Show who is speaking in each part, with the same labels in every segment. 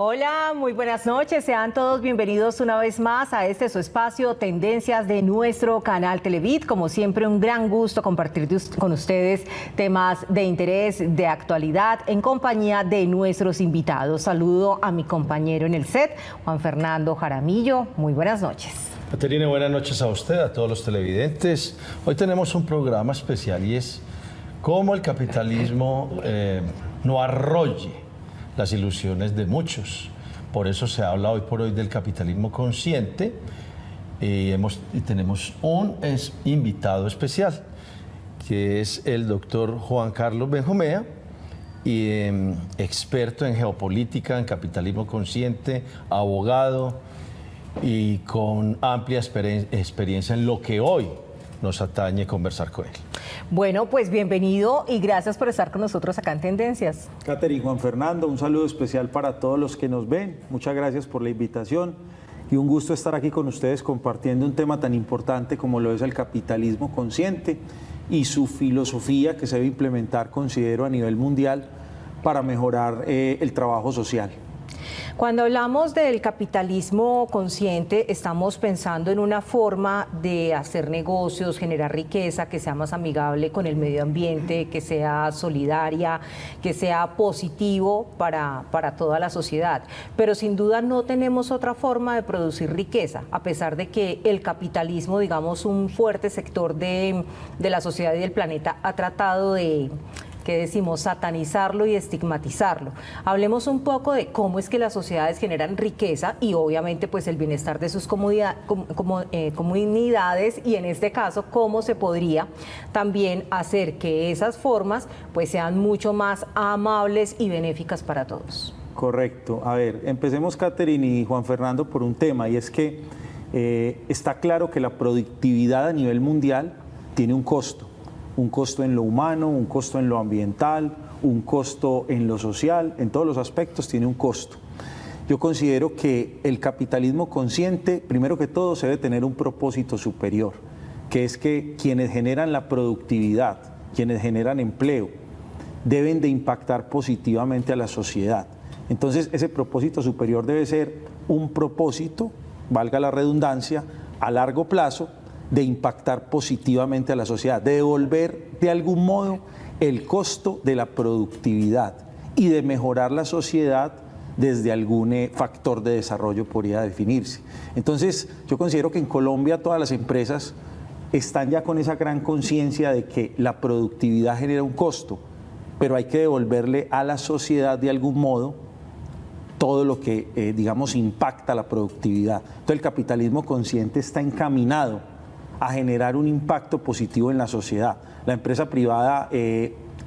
Speaker 1: Hola, muy buenas noches. Sean todos bienvenidos una vez más a este su espacio Tendencias de nuestro canal Televid. Como siempre, un gran gusto compartir con ustedes temas de interés, de actualidad, en compañía de nuestros invitados. Saludo a mi compañero en el set, Juan Fernando Jaramillo. Muy buenas noches.
Speaker 2: Caterina, buenas noches a usted, a todos los televidentes. Hoy tenemos un programa especial y es cómo el capitalismo no arrolle las ilusiones de muchos. Por eso se habla hoy por hoy del capitalismo consciente y tenemos un invitado especial, que es el doctor Juan Carlos Benjumea, experto en geopolítica, en capitalismo consciente, abogado y con amplia experiencia en lo que hoy nos atañe conversar con él.
Speaker 1: Bueno, pues bienvenido y gracias por estar con nosotros acá en Tendencias.
Speaker 3: Caterina, Juan Fernando, un saludo especial para todos los que nos ven. Muchas gracias por la invitación y un gusto estar aquí con ustedes compartiendo un tema tan importante como lo es el capitalismo consciente y su filosofía que se debe implementar, considero, a nivel mundial para mejorar el trabajo social.
Speaker 1: Cuando hablamos del capitalismo consciente, estamos pensando en una forma de hacer negocios, generar riqueza que sea más amigable con el medio ambiente, que sea solidaria, que sea positivo para toda la sociedad. Pero sin duda no tenemos otra forma de producir riqueza, a pesar de que el capitalismo, digamos, un fuerte sector de la sociedad y del planeta ha tratado de, ¿qué decimos?, satanizarlo y estigmatizarlo. Hablemos un poco de cómo es que las sociedades generan riqueza y obviamente pues el bienestar de sus comunidades, y en este caso cómo se podría también hacer que esas formas pues sean mucho más amables y benéficas para todos.
Speaker 3: Correcto. A ver, empecemos, Caterina y Juan Fernando, por un tema, y es que está claro que la productividad a nivel mundial tiene un costo en lo humano, un costo en lo ambiental, un costo en lo social, en todos los aspectos tiene un costo. Yo considero que el capitalismo consciente, primero que todo, se debe tener un propósito superior, que es que quienes generan la productividad, quienes generan empleo, deben de impactar positivamente a la sociedad. Entonces, ese propósito superior debe ser un propósito, valga la redundancia, a largo plazo, de impactar positivamente a la sociedad, de devolver de algún modo el costo de la productividad y de mejorar la sociedad desde algún factor de desarrollo podría definirse. Entonces, yo considero que en Colombia todas las empresas están ya con esa gran conciencia de que la productividad genera un costo, pero hay que devolverle a la sociedad de algún modo todo lo que, digamos, impacta la productividad. Entonces, el capitalismo consciente está encaminado a generar un impacto positivo en la sociedad. La empresa privada,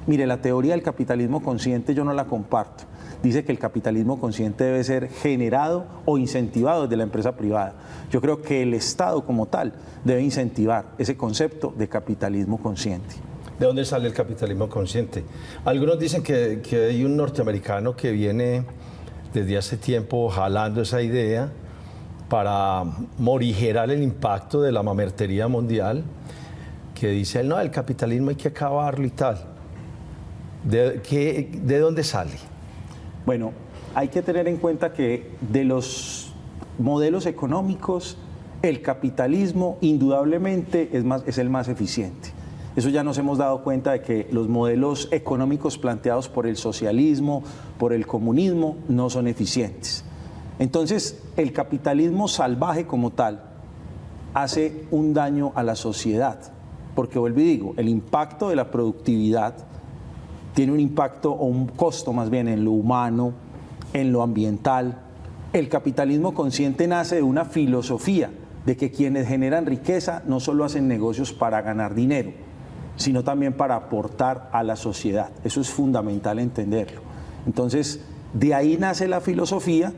Speaker 3: mire, la teoría del capitalismo consciente yo no la comparto. Dice que el capitalismo consciente debe ser generado o incentivado desde la empresa privada. Yo creo que el Estado como tal debe incentivar ese concepto de capitalismo consciente.
Speaker 2: ¿De dónde sale el capitalismo consciente? Algunos dicen que hay un norteamericano que viene desde hace tiempo jalando esa idea para morigerar el impacto de la mamertería mundial, que dice él, no, el capitalismo hay que acabarlo y tal. ¿De dónde sale?
Speaker 3: Bueno, hay que tener en cuenta que de los modelos económicos, el capitalismo indudablemente es el más eficiente. Eso ya nos hemos dado cuenta de que los modelos económicos planteados por el socialismo, por el comunismo, no son eficientes. Entonces, el capitalismo salvaje como tal hace un daño a la sociedad, porque vuelvo y digo, el impacto de la productividad tiene un impacto o un costo más bien en lo humano, en lo ambiental. El capitalismo consciente nace de una filosofía de que quienes generan riqueza no solo hacen negocios para ganar dinero, sino también para aportar a la sociedad. Eso es fundamental entenderlo. Entonces, de ahí nace la filosofía.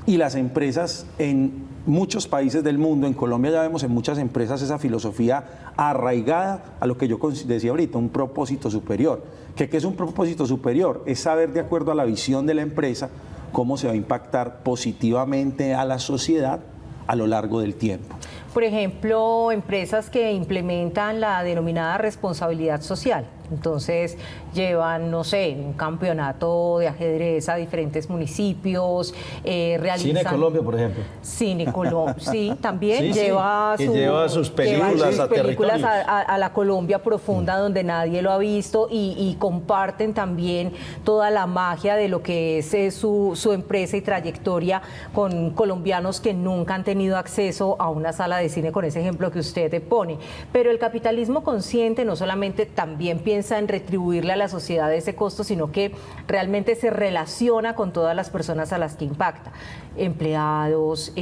Speaker 3: Y las empresas en muchos países del mundo, en Colombia ya vemos en muchas empresas esa filosofía arraigada a lo que yo decía ahorita, un propósito superior. ¿Qué es un propósito superior? Es saber, de acuerdo a la visión de la empresa, cómo se va a impactar positivamente a la sociedad a lo largo del tiempo.
Speaker 1: Por ejemplo, empresas que implementan la denominada responsabilidad social. Entonces llevan, no sé, un campeonato de ajedrez a diferentes municipios, realizan...
Speaker 2: Cine Colombia, por ejemplo.
Speaker 1: Cine Colombia, sí, también
Speaker 2: Sí, sí,
Speaker 1: lleva,
Speaker 2: que lleva sus películas a territorios.
Speaker 1: a la Colombia profunda donde nadie lo ha visto y comparten también toda la magia de lo que es su empresa y trayectoria con colombianos que nunca han tenido acceso a una sala de cine con ese ejemplo que usted pone. Pero el capitalismo consciente no solamente también piensa en retribuirle a la sociedad ese costo, sino que realmente se relaciona con todas las personas a las que impacta. Empleados,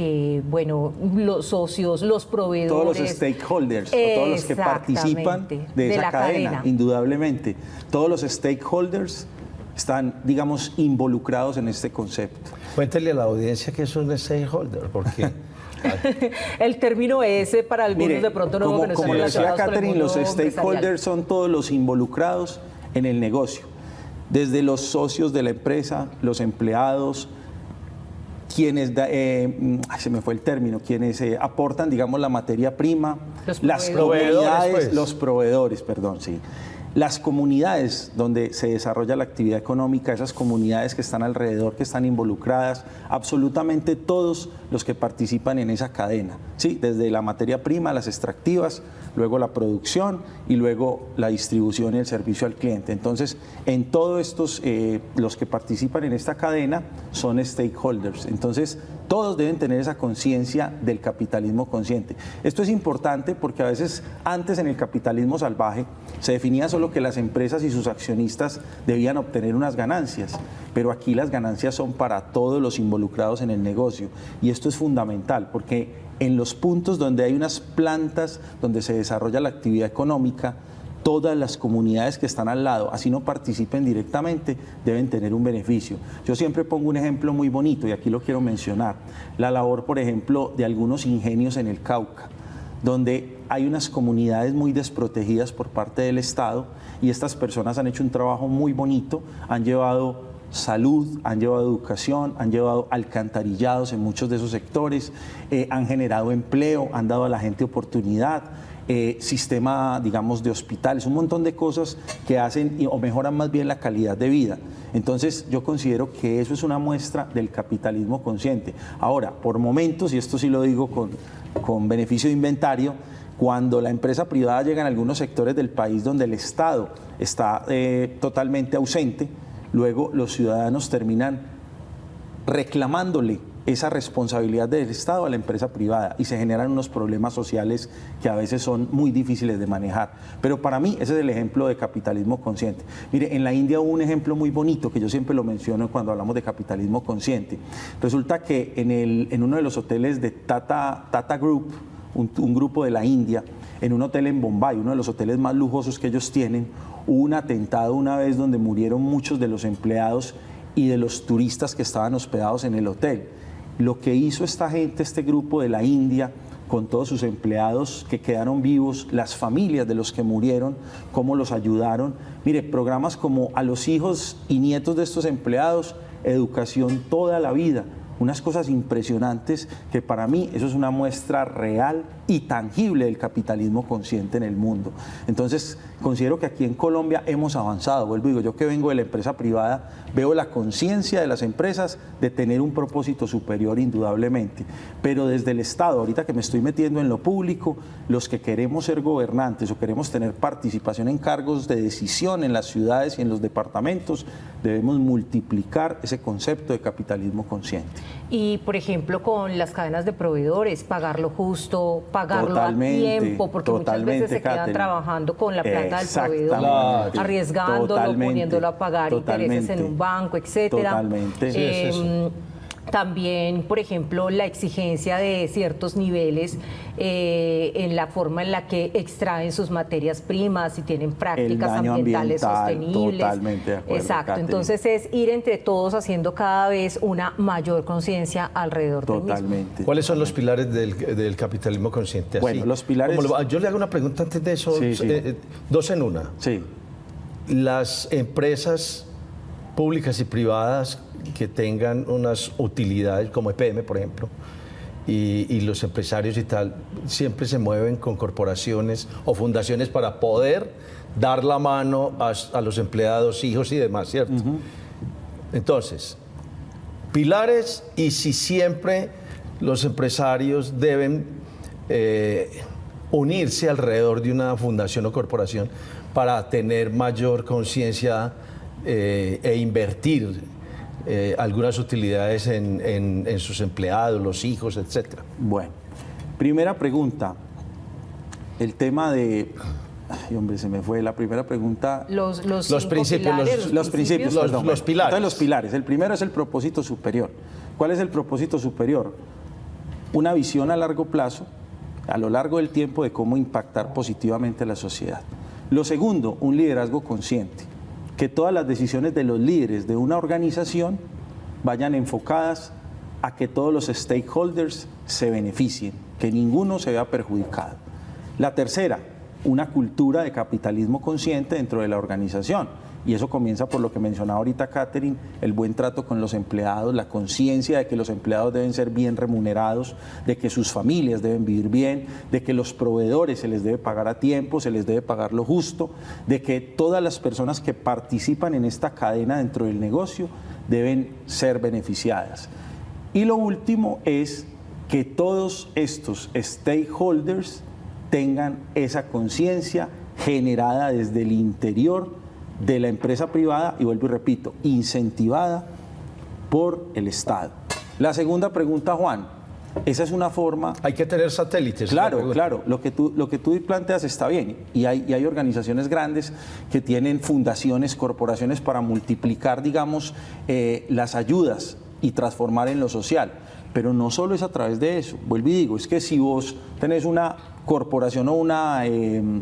Speaker 1: bueno, los socios, los proveedores.
Speaker 3: Todos los stakeholders, o todos los que participan de esa cadena, indudablemente. Todos los stakeholders están, digamos, involucrados en este concepto.
Speaker 2: Cuéntele a la audiencia que es un stakeholder, porque...
Speaker 1: El término ese para algunos
Speaker 3: Mire,
Speaker 1: de pronto no
Speaker 3: como decía
Speaker 1: relacionados con el
Speaker 3: Catherine,
Speaker 1: mundo
Speaker 3: los stakeholders
Speaker 1: empresarial.
Speaker 3: son todos los involucrados en el negocio, desde los socios de la empresa, los empleados, quienes, se me fue el término, quienes aportan, digamos, la materia prima, las comunidades,
Speaker 2: pues.
Speaker 3: los proveedores, perdón, sí. Las comunidades donde se desarrolla la actividad económica, esas comunidades que están alrededor, que están involucradas, absolutamente todos los que participan en esa cadena, ¿sí? Desde la materia prima, las extractivas, luego la producción y luego la distribución y el servicio al cliente. Entonces, en todos estos, los que participan en esta cadena son stakeholders. Entonces, todos deben tener esa conciencia del capitalismo consciente. Esto es importante porque a veces antes en el capitalismo salvaje se definía solo que las empresas y sus accionistas debían obtener unas ganancias, pero aquí las ganancias son para todos los involucrados en el negocio y esto es fundamental porque en los puntos donde hay unas plantas donde se desarrolla la actividad económica, todas las comunidades que están al lado, así no participen directamente, deben tener un beneficio. Yo siempre pongo un ejemplo muy bonito y aquí lo quiero mencionar, la labor, por ejemplo, de algunos ingenios en el Cauca, donde hay unas comunidades muy desprotegidas por parte del Estado y estas personas han hecho un trabajo muy bonito, han llevado salud, han llevado educación, han llevado alcantarillados en muchos de esos sectores, han generado empleo, han dado a la gente oportunidad, sistema, digamos, de hospitales, un montón de cosas que hacen o mejoran más bien la calidad de vida. Entonces, yo considero que eso es una muestra del capitalismo consciente. Ahora, por momentos, y esto sí lo digo con beneficio de inventario, cuando la empresa privada llega en algunos sectores del país donde el Estado está totalmente ausente, luego los ciudadanos terminan reclamándole esa responsabilidad del Estado a la empresa privada y se generan unos problemas sociales que a veces son muy difíciles de manejar. Pero para mí ese es el ejemplo de capitalismo consciente. Mire, en la India hubo un ejemplo muy bonito que yo siempre lo menciono cuando hablamos de capitalismo consciente. Resulta que en uno de los hoteles de Tata Group, un grupo de la India, en un hotel en Bombay, uno de los hoteles más lujosos que ellos tienen, hubo un atentado una vez donde murieron muchos de los empleados y de los turistas que estaban hospedados en el hotel. Lo que hizo esta gente, este grupo de la India, con todos sus empleados que quedaron vivos, las familias de los que murieron, cómo los ayudaron. Mire, programas como a los hijos y nietos de estos empleados, educación toda la vida. Unas cosas impresionantes que para mí eso es una muestra real y tangible del capitalismo consciente en el mundo. Entonces, considero que aquí en Colombia hemos avanzado. Vuelvo y digo, yo que vengo de la empresa privada, veo la conciencia de las empresas de tener un propósito superior indudablemente. Pero desde el Estado, ahorita que me estoy metiendo en lo público, los que queremos ser gobernantes o queremos tener participación en cargos de decisión en las ciudades y en los departamentos, debemos multiplicar ese concepto de capitalismo consciente.
Speaker 1: Y, por ejemplo, con las cadenas de proveedores, pagarlo justo, pagarlo
Speaker 3: Totalmente,
Speaker 1: a tiempo, porque muchas veces se quedan
Speaker 3: Catherine.
Speaker 1: trabajando con la plata del proveedor,
Speaker 3: Exactamente.
Speaker 1: arriesgándolo,
Speaker 3: Totalmente.
Speaker 1: poniéndolo a pagar intereses en un banco, etcétera.
Speaker 3: Totalmente.
Speaker 2: Sí, es eso.
Speaker 1: También, por ejemplo, la exigencia de ciertos niveles en la forma en la que extraen sus materias primas y tienen prácticas
Speaker 3: daño
Speaker 1: ambientales
Speaker 3: ambiental,
Speaker 1: sostenibles.
Speaker 3: totalmente de acuerdo,
Speaker 1: Exacto,
Speaker 3: Catherine.
Speaker 1: entonces es ir entre todos haciendo cada vez una mayor conciencia alrededor del mismo.
Speaker 3: Totalmente.
Speaker 2: ¿Cuáles son los pilares del capitalismo consciente? Así,
Speaker 3: Bueno, los pilares-
Speaker 2: yo le hago una pregunta antes de eso,
Speaker 3: Sí, sí.
Speaker 2: dos en una.
Speaker 3: Sí.
Speaker 2: Las empresas públicas y privadas que tengan unas utilidades como EPM, por ejemplo, y los empresarios y tal siempre se mueven con corporaciones o fundaciones para poder dar la mano a los empleados, hijos y demás, ¿cierto? Entonces, pilares y si siempre los empresarios deben unirse alrededor de una fundación o corporación para tener mayor conciencia e invertir algunas utilidades en sus empleados, los hijos, etc.
Speaker 3: Bueno, primera pregunta. El tema de... Ay, hombre, se me fue la primera pregunta.
Speaker 1: Los
Speaker 2: Los principios,
Speaker 1: pilares,
Speaker 3: Los principios,
Speaker 2: Los
Speaker 3: perdón.
Speaker 2: pilares.
Speaker 3: Entonces, los pilares. El primero es el propósito superior. ¿Cuál es el propósito superior? Una visión a largo plazo, a lo largo del tiempo, de cómo impactar positivamente a la sociedad. Lo segundo, un liderazgo consciente. Que todas las decisiones de los líderes de una organización vayan enfocadas a que todos los stakeholders se beneficien, que ninguno se vea perjudicado. La tercera, una cultura de capitalismo consciente dentro de la organización. Y eso comienza por lo que mencionaba ahorita Catherine, el buen trato con los empleados, la conciencia de que los empleados deben ser bien remunerados, de que sus familias deben vivir bien, de que los proveedores se les debe pagar a tiempo, se les debe pagar lo justo, de que todas las personas que participan en esta cadena dentro del negocio deben ser beneficiadas. Y lo último es que todos estos stakeholders tengan esa conciencia generada desde el interior de la empresa privada y vuelvo y repito, incentivada por el Estado. La segunda pregunta, Juan, esa es una forma...
Speaker 2: Hay que tener satélites.
Speaker 3: Claro, claro, lo que tú planteas está bien y hay organizaciones grandes que tienen fundaciones, corporaciones para multiplicar, digamos, las ayudas y transformar en lo social. Pero no solo es a través de eso. Vuelvo y digo, es que si vos tenés una corporación o una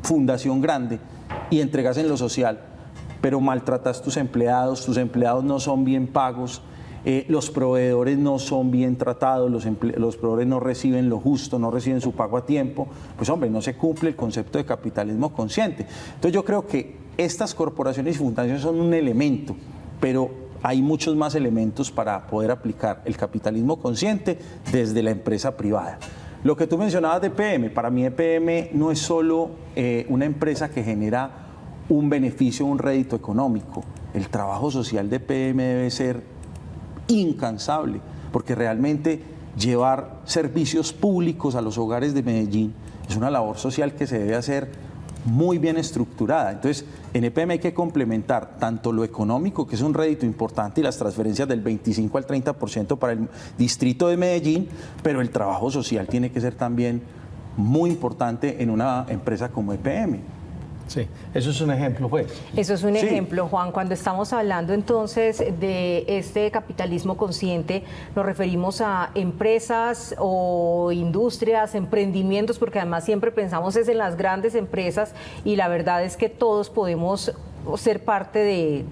Speaker 3: fundación grande y entregas en lo social, pero maltratas tus empleados no son bien pagos, los proveedores no son bien tratados, los proveedores no reciben lo justo, no reciben su pago a tiempo, pues hombre, no se cumple el concepto de capitalismo consciente. Entonces yo creo que estas corporaciones y fundaciones son un elemento, pero hay muchos más elementos para poder aplicar el capitalismo consciente desde la empresa privada. Lo que tú mencionabas de EPM, para mí EPM no es solo una empresa que genera un beneficio, un rédito económico. El trabajo social de EPM debe ser incansable, porque realmente llevar servicios públicos a los hogares de Medellín es una labor social que se debe hacer muy bien estructurada. Entonces, en EPM hay que complementar tanto lo económico, que es un rédito importante, y las transferencias del 25 al 30% para el distrito de Medellín, pero el trabajo social tiene que ser también muy importante en una empresa como EPM.
Speaker 2: Sí, eso es un ejemplo, pues.
Speaker 1: Eso es un
Speaker 3: Sí.
Speaker 1: ejemplo, Juan. Cuando estamos hablando entonces de este capitalismo consciente, nos referimos a empresas o industrias, emprendimientos, porque además siempre pensamos es en las grandes empresas y la verdad es que todos podemos ser parte de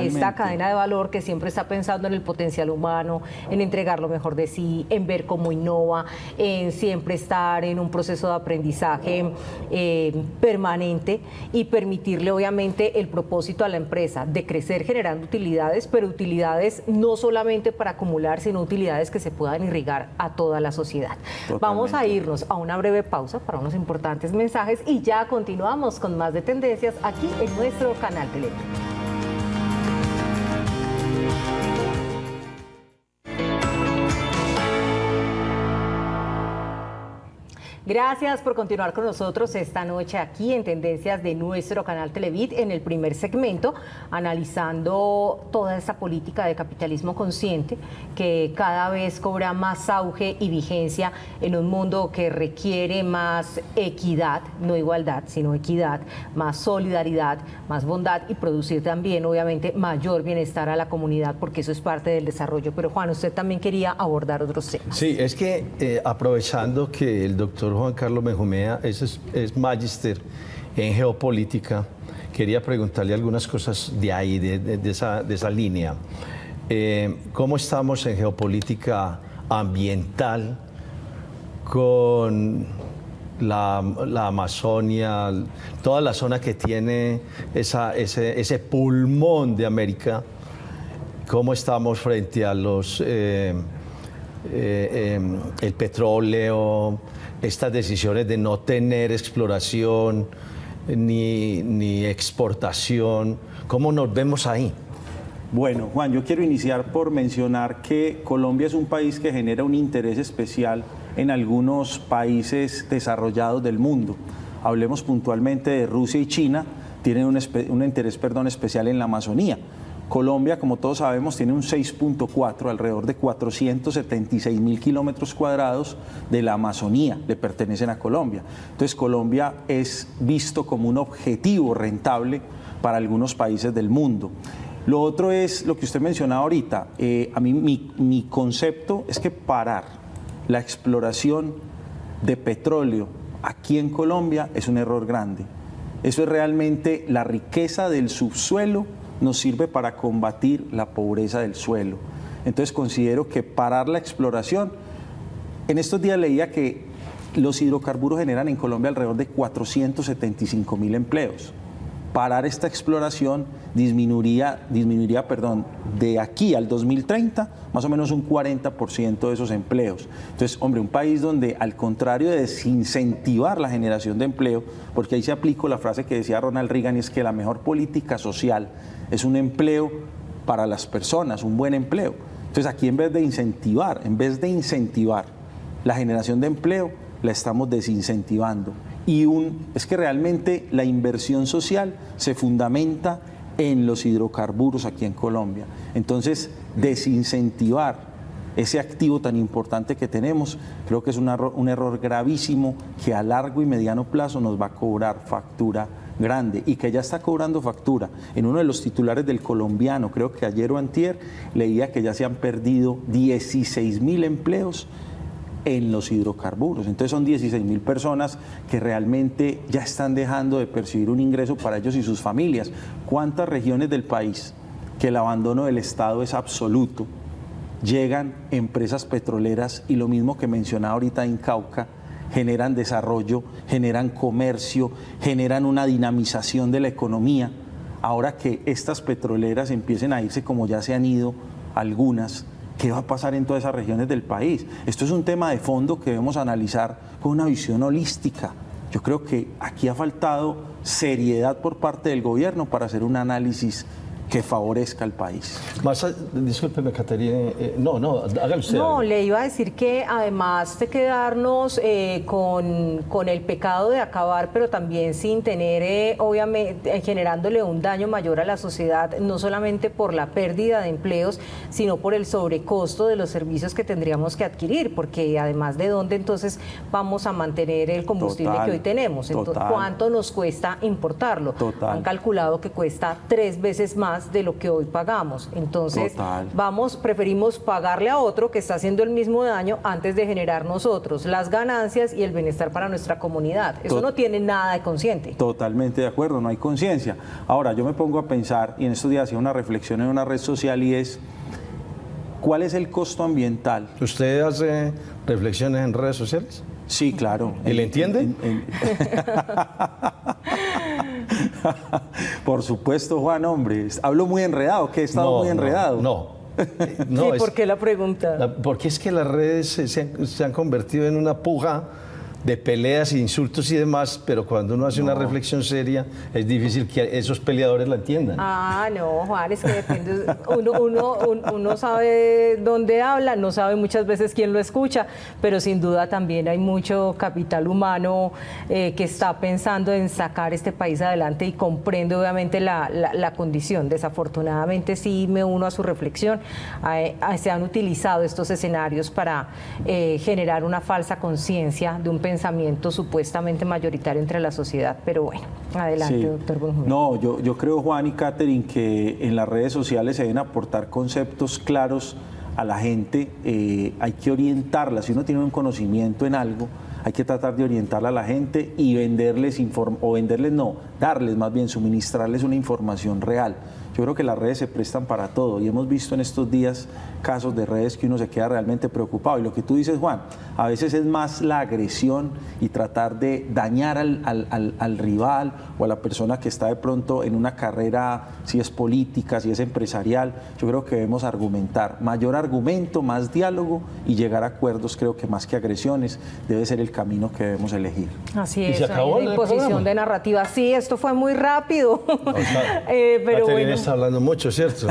Speaker 1: esta cadena de valor que siempre está pensando en el potencial humano, en entregar lo mejor de sí, en ver cómo innova, en siempre estar en un proceso de aprendizaje permanente y permitirle obviamente el propósito a la empresa de crecer generando utilidades, pero utilidades no solamente para acumular, sino utilidades que se puedan irrigar a toda la sociedad.
Speaker 3: Totalmente.
Speaker 1: Vamos a irnos a una breve pausa para unos importantes mensajes y ya continuamos con más de Tendencias aquí en nuestro canal Televid. Gracias por continuar con nosotros esta noche aquí en Tendencias de nuestro canal Televid, en el primer segmento, analizando toda esta política de capitalismo consciente que cada vez cobra más auge y vigencia en un mundo que requiere más equidad, no igualdad, sino equidad, más solidaridad, más bondad y producir también, obviamente, mayor bienestar a la comunidad, porque eso es parte del desarrollo. Pero Juan, usted también quería abordar otros temas.
Speaker 2: Sí, es que aprovechando que el doctor Juan Carlos Benjumea es magíster en geopolítica, quería preguntarle algunas cosas de ahí, de esa línea. ¿Cómo estamos en geopolítica ambiental con la Amazonia, toda la zona que tiene ese pulmón de América? ¿Cómo estamos frente a el petróleo, estas decisiones de no tener exploración ni exportación? ¿Cómo nos vemos ahí?
Speaker 3: Bueno, Juan, yo quiero iniciar por mencionar que Colombia es un país que genera un interés especial en algunos países desarrollados del mundo. Hablemos puntualmente de Rusia y China, tienen un interés especial en la Amazonía. Colombia, como todos sabemos, tiene un 6.4, alrededor de 476.000 kilómetros cuadrados de la Amazonía, le pertenecen a Colombia. Entonces, Colombia es visto como un objetivo rentable para algunos países del mundo. Lo otro es lo que usted mencionaba ahorita. A mí mi concepto es que parar la exploración de petróleo aquí en Colombia es un error grande. Eso es realmente la riqueza del subsuelo, nos sirve para combatir la pobreza del suelo. Entonces considero que parar la exploración, en estos días leía que los hidrocarburos generan en Colombia alrededor de 475.000 empleos. Parar esta exploración disminuiría, de aquí al 2030, más o menos un 40% de esos empleos. Entonces, hombre, un país donde al contrario de desincentivar la generación de empleo, porque ahí se aplicó la frase que decía Ronald Reagan, y es que la mejor política social es un empleo para las personas, un buen empleo. Entonces, aquí en vez de incentivar la generación de empleo, la estamos desincentivando. Es que realmente la inversión social se fundamenta en los hidrocarburos aquí en Colombia. Entonces, desincentivar ese activo tan importante que tenemos, creo que es un error gravísimo que a largo y mediano plazo nos va a cobrar factura grande y que ya está cobrando factura. En uno de los titulares del Colombiano, creo que ayer o antier, leía que ya se han perdido 16.000 empleos en los hidrocarburos. Entonces son 16.000 personas que realmente ya están dejando de percibir un ingreso para ellos y sus familias. ¿Cuántas regiones del país que el abandono del Estado es absoluto? Llegan empresas petroleras y lo mismo que mencionaba ahorita en Cauca, generan desarrollo, generan comercio, generan una dinamización de la economía. Ahora que estas petroleras empiecen a irse como ya se han ido algunas, ¿qué va a pasar en todas esas regiones del país? Esto es un tema de fondo que debemos analizar con una visión holística. Yo creo que aquí ha faltado seriedad por parte del gobierno para hacer un análisis que favorezca al país.
Speaker 2: Discúlpeme, Caterina. No, hágalo usted.
Speaker 1: No, le iba a decir que además de quedarnos con el pecado de acabar, pero también sin tener, obviamente, generándole un daño mayor a la sociedad, no solamente por la pérdida de empleos, sino por el sobrecosto de los servicios que tendríamos que adquirir, porque además de dónde entonces vamos a mantener el combustible que hoy tenemos. Entonces, ¿cuánto nos cuesta importarlo? Han calculado que cuesta 3 veces más de lo que hoy pagamos. Entonces, preferimos pagarle a otro que está haciendo el mismo daño antes de generar nosotros las ganancias y el bienestar para nuestra comunidad. Eso no tiene nada de consciente.
Speaker 3: Totalmente de acuerdo, no hay conciencia. Ahora, yo me pongo a pensar, y en estos días hacía una reflexión en una red social, y es, ¿cuál es el costo ambiental?
Speaker 2: ¿Usted hace reflexiones en redes sociales?
Speaker 3: Sí, claro.
Speaker 2: ¿Y le entiende?
Speaker 3: Por supuesto, Juan, hombre. Hablo muy enredado, que he estado muy enredado.
Speaker 2: No.
Speaker 1: Sí, ¿por qué la pregunta?
Speaker 2: Porque es que las redes se han convertido en una puja de peleas, insultos y demás, pero cuando uno hace una reflexión seria, es difícil que esos peleadores la entiendan.
Speaker 1: No, Juan, es que depende. Uno sabe dónde habla, no sabe muchas veces quién lo escucha, pero sin duda también hay mucho capital humano que está pensando en sacar este país adelante y comprende obviamente la condición. Desafortunadamente sí me uno a su reflexión. Se han utilizado estos escenarios para generar una falsa conciencia de un pensamiento supuestamente mayoritario entre la sociedad, pero bueno, adelante, doctor Bonjumín.
Speaker 3: No, yo creo, Juan y Catherine, que en las redes sociales se deben aportar conceptos claros a la gente, hay que orientarla, si uno tiene un conocimiento en algo, hay que tratar de orientarla a la gente y darles más bien, suministrarles una información real. Yo creo que las redes se prestan para todo y hemos visto en estos días casos de redes que uno se queda realmente preocupado. Y lo que tú dices, Juan, a veces es más la agresión y tratar de dañar al rival o a la persona que está de pronto en una carrera, si es política, si es empresarial. Yo creo que debemos argumentar, mayor argumento, más diálogo y llegar a acuerdos. Creo que más que agresiones debe ser el camino que debemos elegir.
Speaker 1: Así
Speaker 2: ¿Y
Speaker 1: es,
Speaker 2: se acabó
Speaker 1: hay
Speaker 2: el
Speaker 1: una imposición
Speaker 2: programa?
Speaker 1: de narrativa. Sí, esto fue muy rápido. Pero
Speaker 2: Caterina
Speaker 1: bueno.
Speaker 2: está hablando mucho, ¿cierto?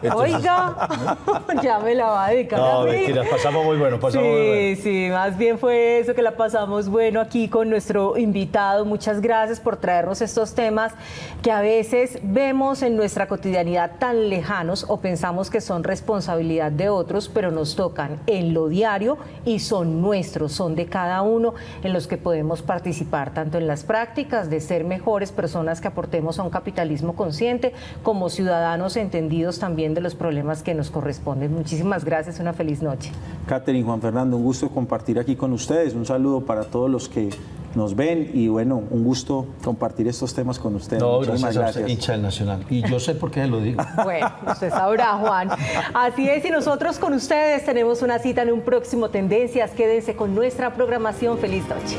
Speaker 2: Entonces-
Speaker 1: Oiga, ya me la va a dedicar
Speaker 2: No,
Speaker 1: a mí.
Speaker 2: mentira, pasamos muy bueno, pasamos muy bueno.
Speaker 1: Sí, sí, más bien fue eso, que la pasamos bueno aquí con nuestro invitado. Muchas gracias por traernos estos temas que a veces vemos en nuestra cotidianidad tan lejanos o pensamos que son responsabilidad de otros, pero nos tocan en lo diario y son nuestros, son de cada uno, en los que podemos participar tanto en las prácticas de ser mejores personas que aportemos a un capitalismo consciente, como ciudadanos entendidos también de los problemas que nos corresponden. Muchísimas gracias, una feliz noche.
Speaker 3: Catherine, Juan Fernando, un gusto compartir aquí con ustedes. Un saludo para todos los que nos ven y bueno, un gusto compartir estos temas con ustedes.
Speaker 2: No,
Speaker 3: Muchísimas
Speaker 2: gracias a usted, hincha del Nacional. Y yo sé por qué lo digo.
Speaker 1: Bueno, usted sabrá, Juan. Así es, y nosotros con ustedes tenemos una cita en un próximo Tendencias. Quédense con nuestra programación. Feliz noche.